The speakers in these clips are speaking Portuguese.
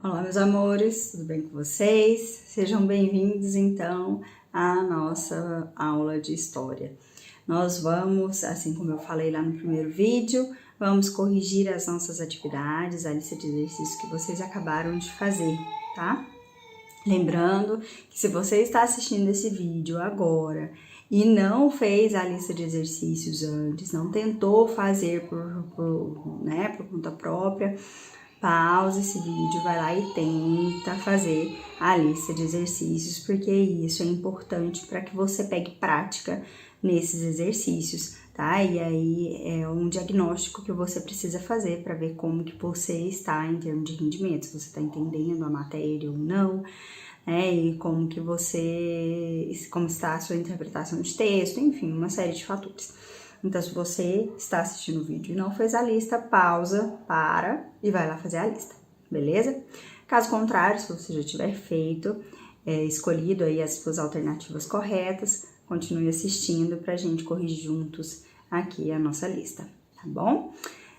Olá, meus amores, tudo bem com vocês? Sejam bem-vindos, então, à nossa aula de história. Nós vamos, assim como eu falei lá no primeiro vídeo, vamos corrigir as nossas atividades, a lista de exercícios que vocês acabaram de fazer, tá? Lembrando que se você está assistindo esse vídeo agora e não fez a lista de exercícios antes, não tentou fazer por conta própria, pausa esse vídeo, vai lá e tenta fazer a lista de exercícios, porque isso é importante para que você pegue prática nesses exercícios, tá? E aí é um diagnóstico que você precisa fazer para ver como que você está em termos de rendimento, se você está entendendo a matéria ou não, né? E como está a sua interpretação de texto, enfim, uma série de fatores. Então, se você está assistindo o vídeo e não fez a lista, pausa, para e vai lá fazer a lista, beleza? Caso contrário, se você já tiver feito, escolhido aí as suas alternativas corretas, continue assistindo pra gente corrigir juntos aqui a nossa lista, tá bom?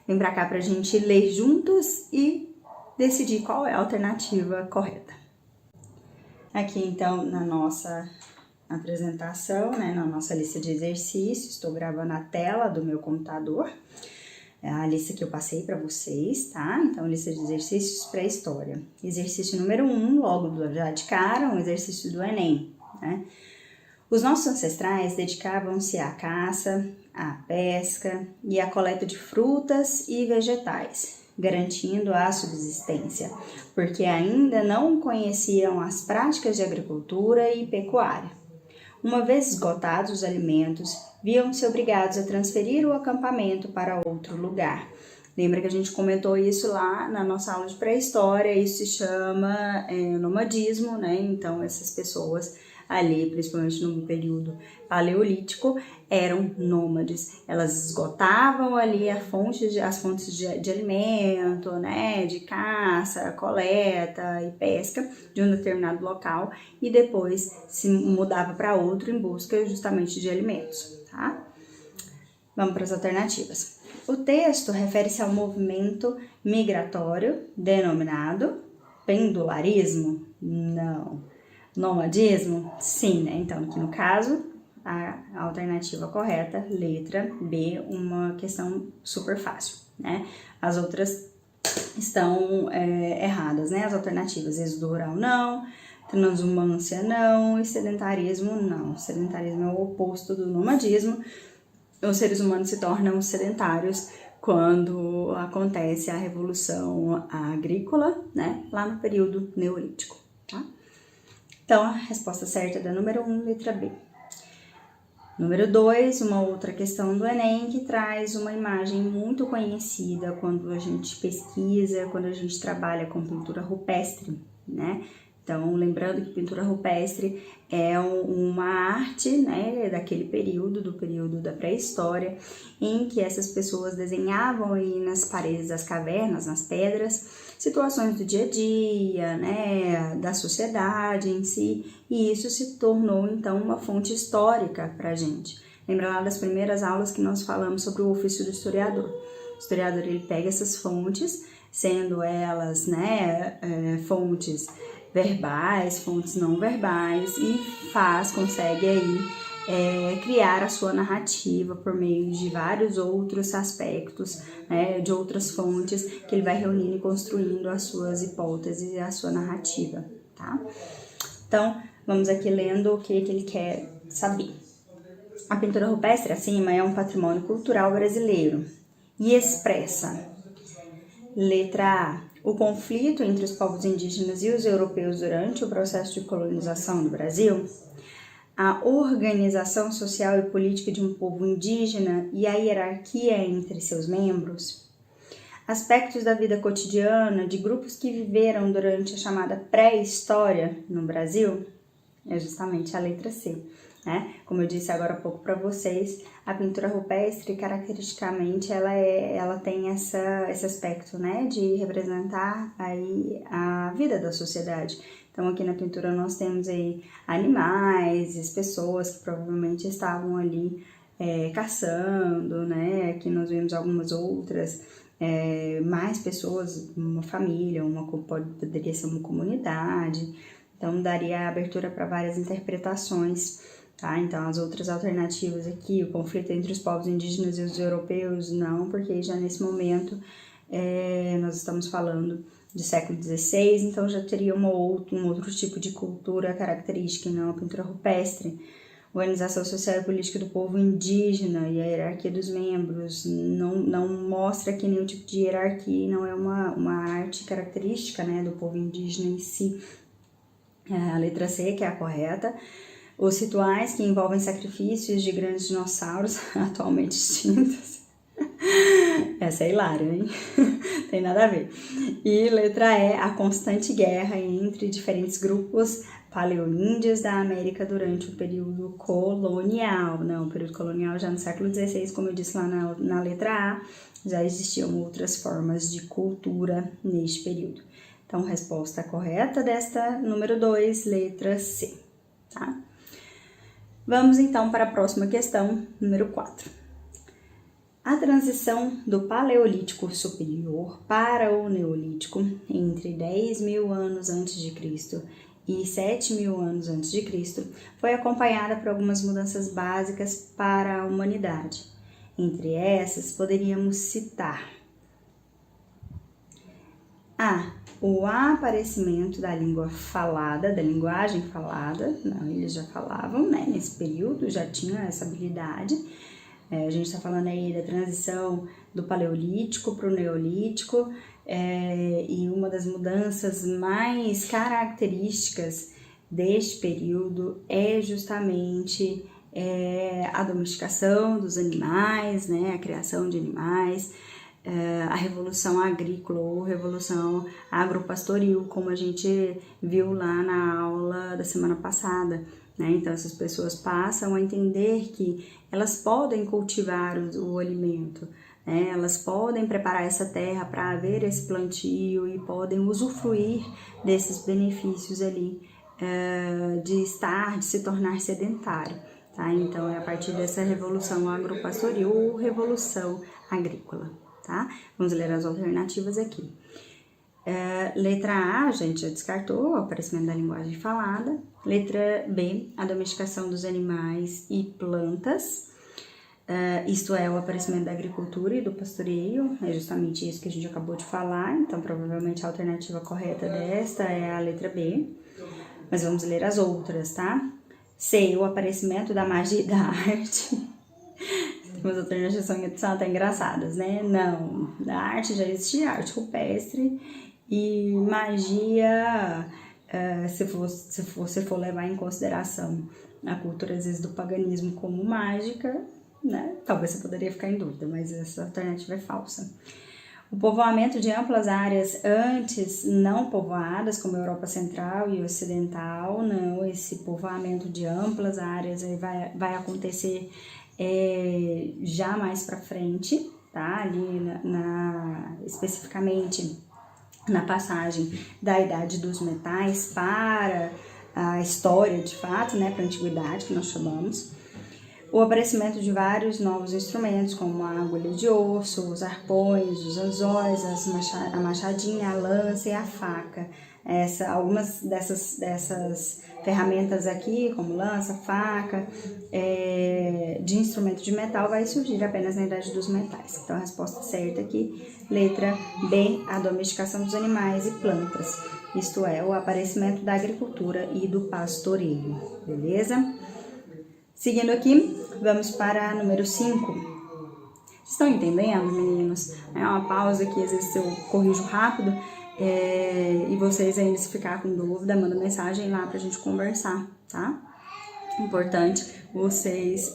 Vem pra cá pra gente ler juntos e decidir qual é a alternativa correta. Aqui, então, na nossa apresentação, né, na nossa lista de exercícios, estou gravando a tela do meu computador, é a lista que eu passei para vocês, tá? Então, lista de exercícios para história. Exercício número 1, logo já de cara, um exercício do Enem, né? Os nossos ancestrais dedicavam-se à caça, à pesca e à coleta de frutas e vegetais, garantindo a subsistência, porque ainda não conheciam as práticas de agricultura e pecuária. Uma vez esgotados os alimentos, viam-se obrigados a transferir o acampamento para outro lugar. Lembra que a gente comentou isso lá na nossa aula de pré-história, isso se chama nomadismo, né? Então, essas pessoas ali, principalmente no período paleolítico, eram nômades. Elas esgotavam ali as fontes de alimento, né, de caça, coleta e pesca de um determinado local e depois se mudava para outro em busca justamente de alimentos, tá? Vamos para as alternativas. O texto refere-se ao movimento migratório denominado pendularismo? Não. Nomadismo? Sim, né? Então, aqui no caso, a alternativa correta, letra B, uma questão super fácil, né? As outras estão erradas, né? As alternativas, êxodo rural não, transhumância não e sedentarismo não. Sedentarismo é o oposto do nomadismo. Os seres humanos se tornam sedentários quando acontece a revolução agrícola, né? Lá no período neolítico, tá? Então, a resposta certa é da número 1, letra B. Número 2, uma outra questão do Enem que traz uma imagem muito conhecida quando a gente pesquisa, quando a gente trabalha com pintura rupestre, né? Então, lembrando que pintura rupestre é uma arte, né, daquele período, do período da pré-história, em que essas pessoas desenhavam aí nas paredes das cavernas, nas pedras, situações do dia a dia, né, da sociedade em si, e isso se tornou, então, uma fonte histórica para a gente. Lembra lá das primeiras aulas que nós falamos sobre o ofício do historiador. O historiador, ele pega essas fontes, sendo elas, né, fontes verbais, fontes não verbais e consegue aí criar a sua narrativa por meio de vários outros aspectos, né, de outras fontes que ele vai reunindo e construindo as suas hipóteses e a sua narrativa, tá? Então, vamos aqui lendo o que ele quer saber. A pintura rupestre acima é um patrimônio cultural brasileiro e expressa, letra A, o conflito entre os povos indígenas e os europeus durante o processo de colonização do Brasil, a organização social e política de um povo indígena e a hierarquia entre seus membros, aspectos da vida cotidiana de grupos que viveram durante a chamada pré-história no Brasil, é justamente a letra C, né? Como eu disse agora há pouco para vocês, a pintura rupestre, caracteristicamente, ela tem esse aspecto, né, de representar aí a vida da sociedade. Então aqui na pintura nós temos aí animais, as pessoas que provavelmente estavam ali caçando, né? Aqui nós vemos algumas outras, mais pessoas, uma família, poderia ser uma comunidade, então daria abertura para várias interpretações, tá? Então as outras alternativas aqui, o conflito entre os povos indígenas e os europeus, não, porque já nesse momento nós estamos falando de século XVI, então já teria um outro tipo de cultura característica, não a pintura rupestre. Organização social e política do povo indígena e a hierarquia dos membros, não mostra aqui nenhum tipo de hierarquia, não é uma arte característica, né, do povo indígena em si. A letra C, que é a correta. Os rituais que envolvem sacrifícios de grandes dinossauros atualmente extintos. Essa é hilária, hein? Tem nada a ver. E letra E, a constante guerra entre diferentes grupos paleoíndios da América durante o período colonial. Não, o período colonial já no século XVI, como eu disse lá na letra A, já existiam outras formas de cultura neste período. Então, resposta correta desta número 2, letra C, tá? Vamos então para a próxima questão, número 4. A transição do Paleolítico Superior para o Neolítico entre 10.000 anos antes de Cristo e 7.000 anos antes de Cristo foi acompanhada por algumas mudanças básicas para a humanidade. Entre essas, poderíamos citar o aparecimento da língua falada, da linguagem falada. Não, eles já falavam, né? Nesse período já tinham essa habilidade. A gente está falando aí da transição do Paleolítico para o Neolítico, e uma das mudanças mais características deste período é justamente a domesticação dos animais, né, a criação de animais, a revolução agrícola ou revolução agropastoril, como a gente viu lá na aula da semana passada. Né? Então, essas pessoas passam a entender que elas podem cultivar o alimento, né? Elas podem preparar essa terra para haver esse plantio e podem usufruir desses benefícios ali de se tornar sedentário. Tá? Então, é a partir dessa revolução agropastoril ou revolução agrícola. Tá? Vamos ler as alternativas aqui. Letra A, a gente já descartou, o aparecimento da linguagem falada. Letra B, a domesticação dos animais e plantas. Isto é, o aparecimento da agricultura e do pastoreio, é justamente isso que a gente acabou de falar, então provavelmente a alternativa correta desta é a letra B. Mas vamos ler as outras, tá? C, o aparecimento da magia e da arte. As alternativas são até engraçadas, né? Não, da arte já existia arte rupestre e magia, se você for levar em consideração a cultura, às vezes, do paganismo como mágica, né? Talvez você poderia ficar em dúvida, mas essa alternativa é falsa. O povoamento de amplas áreas antes não povoadas, como a Europa Central e Ocidental, não, esse povoamento de amplas áreas vai acontecer já mais para frente, tá? Ali especificamente na passagem da Idade dos Metais para a história, de fato, né, para a Antiguidade, que nós chamamos. O aparecimento de vários novos instrumentos, como a agulha de osso, os arpões, os anzóis, a machadinha, a lança e a faca. Algumas dessas ferramentas aqui, como lança, faca, de instrumento de metal, vai surgir apenas na Idade dos Metais. Então, a resposta certa aqui, letra B, a domesticação dos animais e plantas. Isto é, o aparecimento da agricultura e do pastoreio, beleza? Seguindo aqui, vamos para a número 5. Estão entendendo, meninos? É uma pausa que às vezes eu corrijo rápido, e vocês ainda, se ficar com dúvida, mandam mensagem lá pra gente conversar, tá? Importante vocês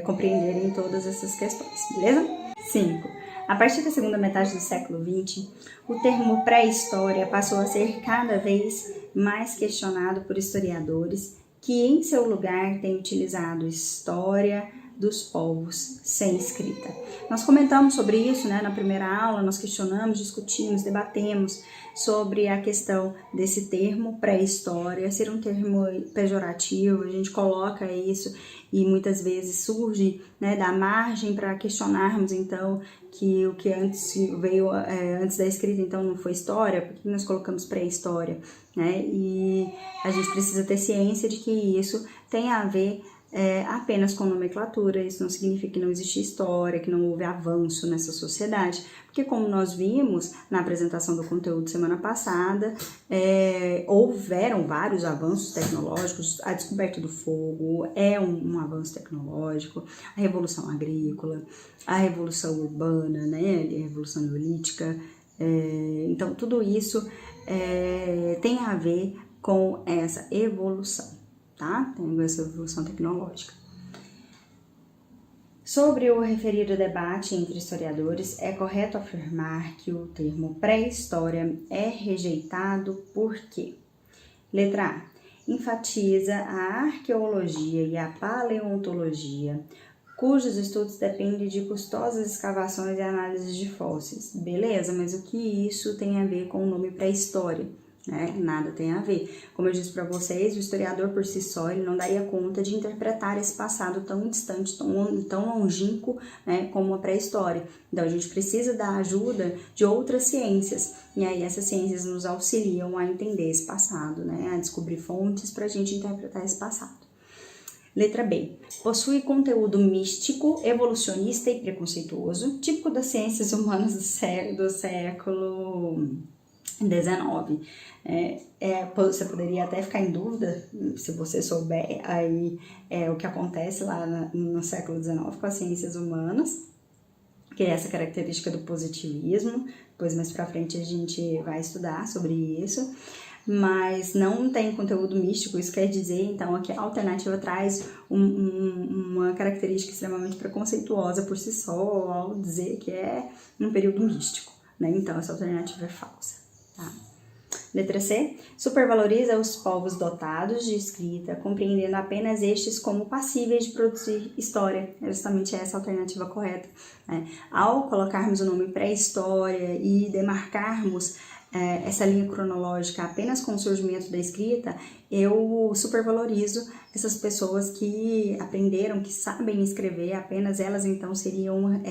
compreenderem todas essas questões, beleza? 5. A partir da segunda metade do século XX, o termo pré-história passou a ser cada vez mais questionado por historiadores que, em seu lugar, têm utilizado história dos povos sem escrita. Nós comentamos sobre isso, né, na primeira aula, nós questionamos, discutimos, debatemos sobre a questão desse termo pré-história, ser um termo pejorativo, a gente coloca isso e muitas vezes surge, né, da margem para questionarmos, então, que o que antes veio antes da escrita, então, não foi história, por que nós colocamos pré-história, né, e a gente precisa ter ciência de que isso tem a ver apenas com nomenclatura. Isso não significa que não existe história, que não houve avanço nessa sociedade, porque como nós vimos na apresentação do conteúdo semana passada, houveram vários avanços tecnológicos. A descoberta do fogo é um avanço tecnológico, a revolução agrícola, a revolução urbana, né, a revolução neolítica, então tudo isso tem a ver com essa evolução. Tá? Tem essa evolução tecnológica. Sobre o referido debate entre historiadores, é correto afirmar que o termo pré-história é rejeitado porque: letra A. Enfatiza a arqueologia e a paleontologia, cujos estudos dependem de custosas escavações e análises de fósseis. Beleza, mas o que isso tem a ver com o nome pré-história? Nada tem a ver. Como eu disse para vocês, o historiador por si só ele não daria conta de interpretar esse passado tão distante, tão longínquo, né, como a pré-história. Então a gente precisa da ajuda de outras ciências, e aí essas ciências nos auxiliam a entender esse passado, né, a descobrir fontes para a gente interpretar esse passado. Letra B. Possui conteúdo místico, evolucionista e preconceituoso, típico das ciências humanas do século XIX. Você poderia até ficar em dúvida, se você souber aí o que acontece lá no século XIX com as ciências humanas, que é essa característica do positivismo. Depois mais pra frente a gente vai estudar sobre isso, mas não tem conteúdo místico. Isso quer dizer, então, que a alternativa traz uma característica extremamente preconceituosa por si só, ao dizer que é um período místico, né? Então essa alternativa é falsa. Tá. Letra C. Supervaloriza os povos dotados de escrita, compreendendo apenas estes como passíveis de produzir história. É justamente essa a alternativa correta, né? Ao colocarmos o nome pré-história e demarcarmos essa linha cronológica apenas com o surgimento da escrita, eu supervalorizo essas pessoas que aprenderam, que sabem escrever, apenas elas então seriam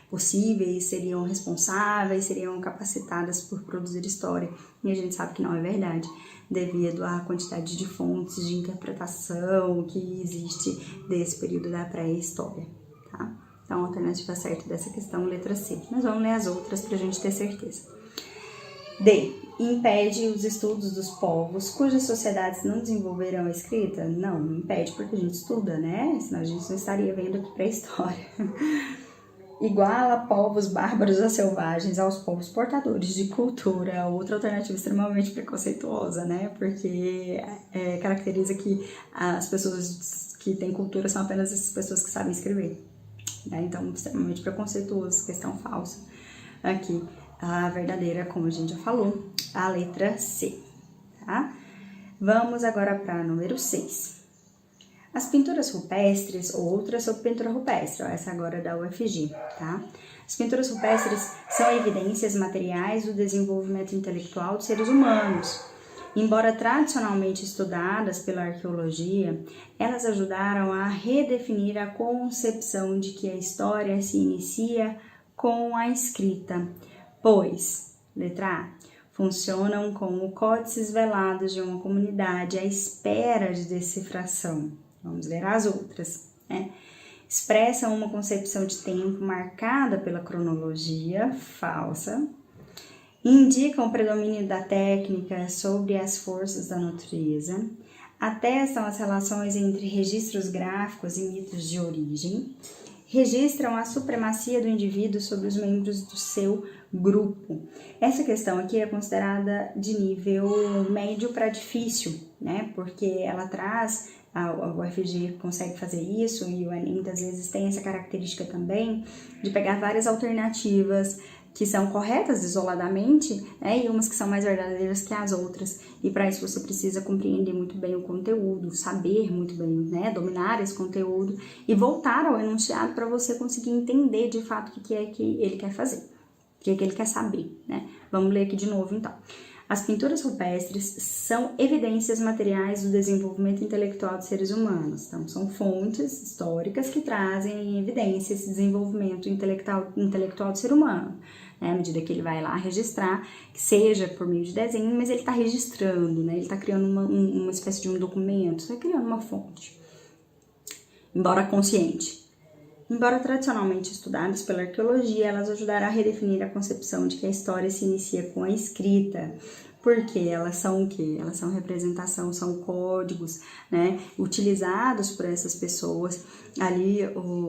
possíveis, seriam responsáveis, seriam capacitadas por produzir história. E a gente sabe que não é verdade, devido à quantidade de fontes de interpretação que existe desse período da pré-história, tá? Então, a alternativa certa dessa questão, letra C. Mas vamos ler as outras para a gente ter certeza. D. Impede os estudos dos povos cujas sociedades não desenvolveram a escrita? Não impede porque a gente estuda, né? Senão a gente não estaria vendo aqui pré-história. Iguala povos bárbaros a selvagens aos povos portadores de cultura. Outra alternativa extremamente preconceituosa, né? Porque caracteriza que as pessoas que têm cultura são apenas essas pessoas que sabem escrever, né? Então, extremamente preconceituoso, questão falsa. Aqui, a verdadeira, como a gente já falou, a letra C, tá? Vamos agora para número 6. As pinturas rupestres, ou outra sobre pintura rupestre, essa agora é da UFG, tá? As pinturas rupestres são evidências materiais do desenvolvimento intelectual dos seres humanos. Embora tradicionalmente estudadas pela arqueologia, elas ajudaram a redefinir a concepção de que a história se inicia com a escrita, pois, letra A, funcionam como códices velados de uma comunidade à espera de decifração. Vamos ler as outras, né? Expressam uma concepção de tempo marcada pela cronologia, falsa. Indicam o predomínio da técnica sobre as forças da natureza. Atestam as relações entre registros gráficos e mitos de origem. Registram a supremacia do indivíduo sobre os membros do seu grupo. Essa questão aqui é considerada de nível médio para difícil, né? Porque ela traz, a UFG consegue fazer isso, e o Enem às vezes tem essa característica também de pegar várias alternativas que são corretas isoladamente, né, e umas que são mais verdadeiras que as outras. E para isso você precisa compreender muito bem o conteúdo, saber muito bem, né, dominar esse conteúdo e voltar ao enunciado para você conseguir entender de fato o que é que ele quer fazer, o que é que ele quer saber, né? Vamos ler aqui de novo então. As pinturas rupestres são evidências materiais do desenvolvimento intelectual dos seres humanos. Então, são fontes históricas que trazem em evidência esse desenvolvimento intelectual do ser humano, né? À medida que ele vai lá registrar, que seja por meio de desenho, mas ele está registrando, né? Ele está criando uma espécie de um documento, está criando uma fonte, embora consciente. Embora tradicionalmente estudadas pela arqueologia, elas ajudaram a redefinir a concepção de que a história se inicia com a escrita, porque elas são o quê? Elas são representação, são códigos, né, utilizados por essas pessoas. Ali,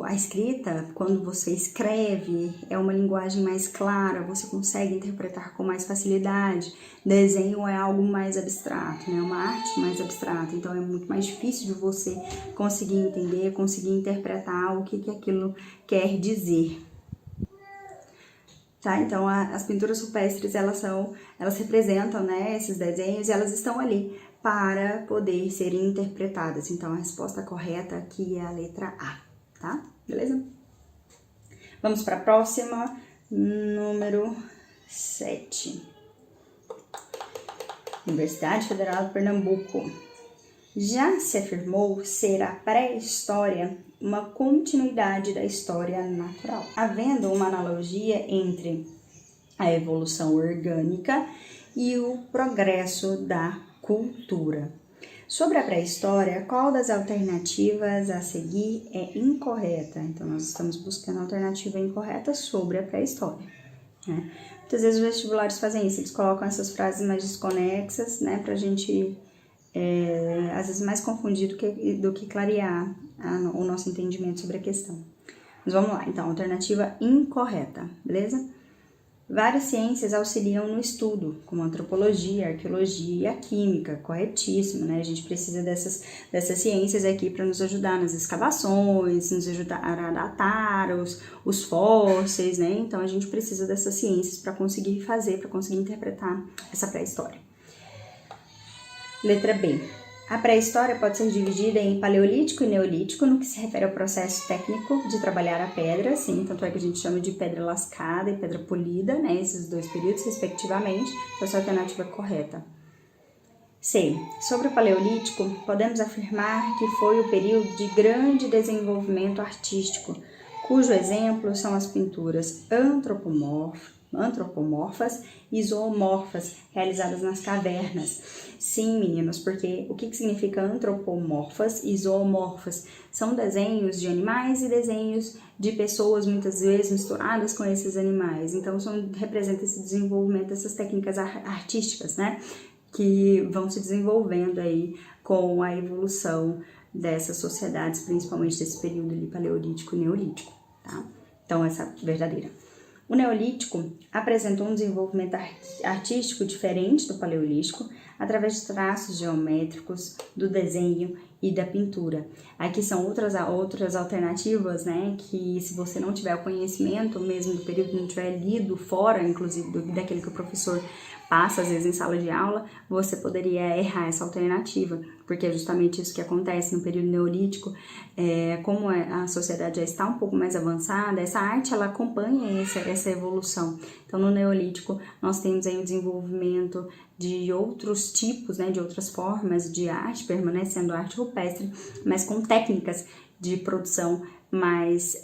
a escrita, quando você escreve, é uma linguagem mais clara, você consegue interpretar com mais facilidade. Desenho é algo mais abstrato, né, uma arte mais abstrata, então é muito mais difícil de você conseguir entender, conseguir interpretar o que aquilo quer dizer. Tá? Então, as pinturas rupestres, elas representam, né, esses desenhos e elas estão ali para poder serem interpretadas. Então, a resposta correta aqui é a letra A, tá? Beleza? Vamos para a próxima, número 7. Universidade Federal de Pernambuco. Já se afirmou ser a pré-história uma continuidade da história natural, havendo uma analogia entre a evolução orgânica e o progresso da cultura. Sobre a pré-história, qual das alternativas a seguir é incorreta? Então, nós estamos buscando a alternativa incorreta sobre a pré-história, né? Muitas vezes os vestibulares fazem isso, eles colocam essas frases mais desconexas, né, pra gente, às vezes, mais confundir do que clarear o nosso entendimento sobre a questão. Mas vamos lá, então, alternativa incorreta, beleza? Várias ciências auxiliam no estudo, como a antropologia, a arqueologia e a química, corretíssimo, né? A gente precisa dessas ciências aqui para nos ajudar nas escavações, nos ajudar a datar os fósseis, né? Então, a gente precisa dessas ciências para conseguir interpretar essa pré-história. Letra B. A pré-história pode ser dividida em paleolítico e neolítico no que se refere ao processo técnico de trabalhar a pedra, sim, tanto é que a gente chama de pedra lascada e pedra polida, né, esses dois períodos respectivamente, então essa é a alternativa correta. C. Sobre o paleolítico, podemos afirmar que foi o período de grande desenvolvimento artístico, cujo exemplo são as pinturas antropomorfas e zoomorfas realizadas nas cavernas. Sim, meninos, porque o que significa antropomorfas e zoomorfas? São desenhos de animais e desenhos de pessoas, muitas vezes misturadas com esses animais. Então, representa esse desenvolvimento dessas técnicas artísticas, né? Que vão se desenvolvendo aí com a evolução dessas sociedades, principalmente desse período ali paleolítico e neolítico, tá? Então, essa é verdadeira. O neolítico apresentou um desenvolvimento artístico diferente do paleolítico através de traços geométricos, do desenho e da pintura. Aqui são outras alternativas, né, que se você não tiver o conhecimento mesmo do período, não tiver lido fora, inclusive, daquele que o professor passa, às vezes, em sala de aula, você poderia errar essa alternativa, porque é justamente isso que acontece no período neolítico. Como a sociedade já está um pouco mais avançada, essa arte, ela acompanha essa evolução. Então, no neolítico, nós temos aí o desenvolvimento de outros tipos, né, de outras formas de arte, permanecendo arte rupestre, mas com técnicas de produção mais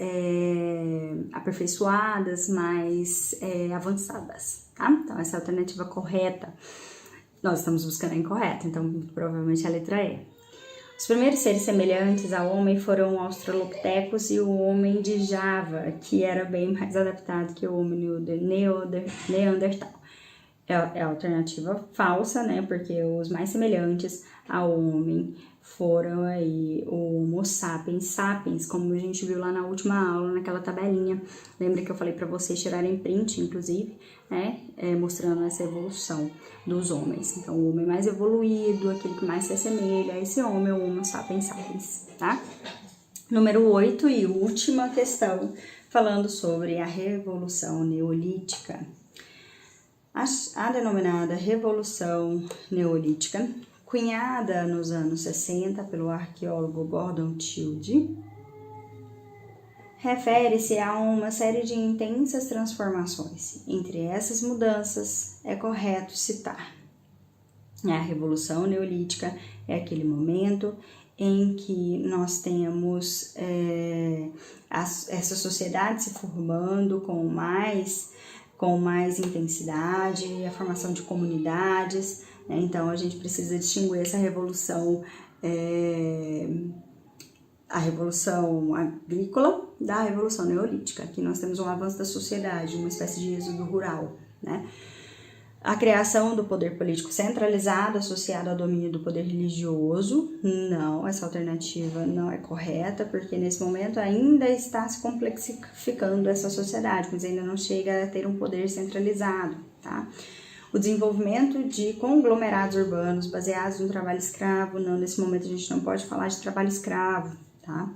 aperfeiçoadas, mais avançadas, tá? Então, essa é a alternativa correta. Nós estamos buscando a incorreta, então provavelmente a letra E. Os primeiros seres semelhantes ao homem foram o Australopithecus e o homem de Java, que era bem mais adaptado que o homem Neandertal. É a alternativa falsa, né? Porque os mais semelhantes ao homem foram aí o Homo sapiens sapiens, como a gente viu lá na última aula, naquela tabelinha. Lembra que eu falei para vocês tirarem print, inclusive, né? Mostrando essa evolução dos homens. Então, o homem mais evoluído, aquele que mais se assemelha a esse homem, é o Homo sapiens sapiens, tá? Número 8 e última questão, falando sobre a Revolução Neolítica. A denominada Revolução Neolítica, cunhada nos anos 60 pelo arqueólogo Gordon Tilde, refere-se a uma série de intensas transformações. Entre essas mudanças, é correto citar: a Revolução Neolítica é aquele momento em que nós temos essa sociedade se formando com mais intensidade, a formação de comunidades, né? Então a gente precisa distinguir essa revolução, a revolução agrícola da revolução neolítica. Aqui nós temos um avanço da sociedade, uma espécie de êxodo rural, né? A criação do poder político centralizado associado ao domínio do poder religioso, não, essa alternativa não é correta, porque nesse momento ainda está se complexificando essa sociedade, mas ainda não chega a ter um poder centralizado, tá? O desenvolvimento de conglomerados urbanos baseados no trabalho escravo, não, nesse momento a gente não pode falar de trabalho escravo, tá?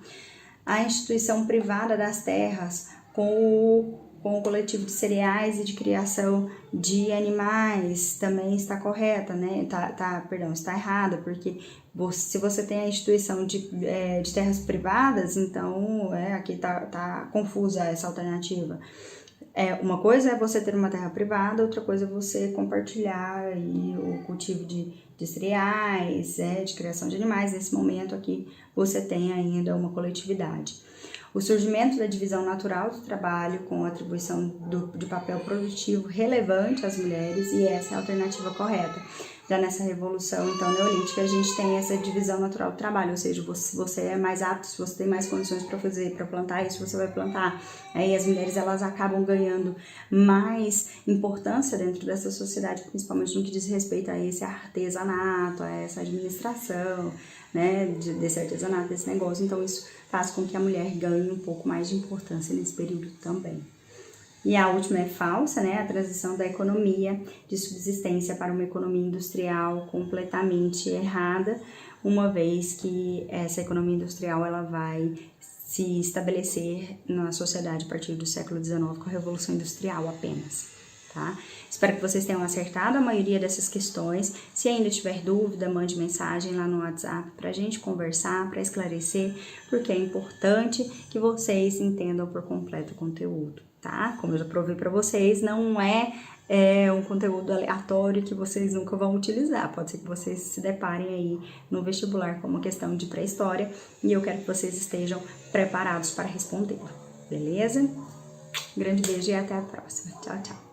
A instituição privada das terras com o coletivo de cereais e de criação de animais também está correta, né? Está errada, porque se você tem a instituição de terras privadas, então aqui tá confusa essa alternativa. Uma coisa é você ter uma terra privada, outra coisa é você compartilhar aí o cultivo de cereais, de criação de animais. Nesse momento aqui você tem ainda uma coletividade. O surgimento da divisão natural do trabalho com a atribuição de papel produtivo relevante às mulheres, e essa é a alternativa correta. Já nessa revolução, então, neolítica, a gente tem essa divisão natural do trabalho, ou seja, se você é mais apto, se você tem mais condições para plantar isso, você vai plantar. Aí as mulheres, elas acabam ganhando mais importância dentro dessa sociedade, principalmente no que diz respeito a esse artesanato, a essa administração, né, desse artesanato, desse negócio. Então, isso faz com que a mulher ganhe um pouco mais de importância nesse período também. E a última é falsa, né? A transição da economia de subsistência para uma economia industrial completamente errada, uma vez que essa economia industrial ela vai se estabelecer na sociedade a partir do século XIX com a Revolução Industrial apenas, tá? Espero que vocês tenham acertado a maioria dessas questões. Se ainda tiver dúvida, mande mensagem lá no WhatsApp para a gente conversar, para esclarecer, porque é importante que vocês entendam por completo o conteúdo, tá? Como eu já provei para vocês, não é um conteúdo aleatório que vocês nunca vão utilizar. Pode ser que vocês se deparem aí no vestibular com uma questão de pré-história e eu quero que vocês estejam preparados para responder, beleza? Um grande beijo e até a próxima. Tchau, tchau!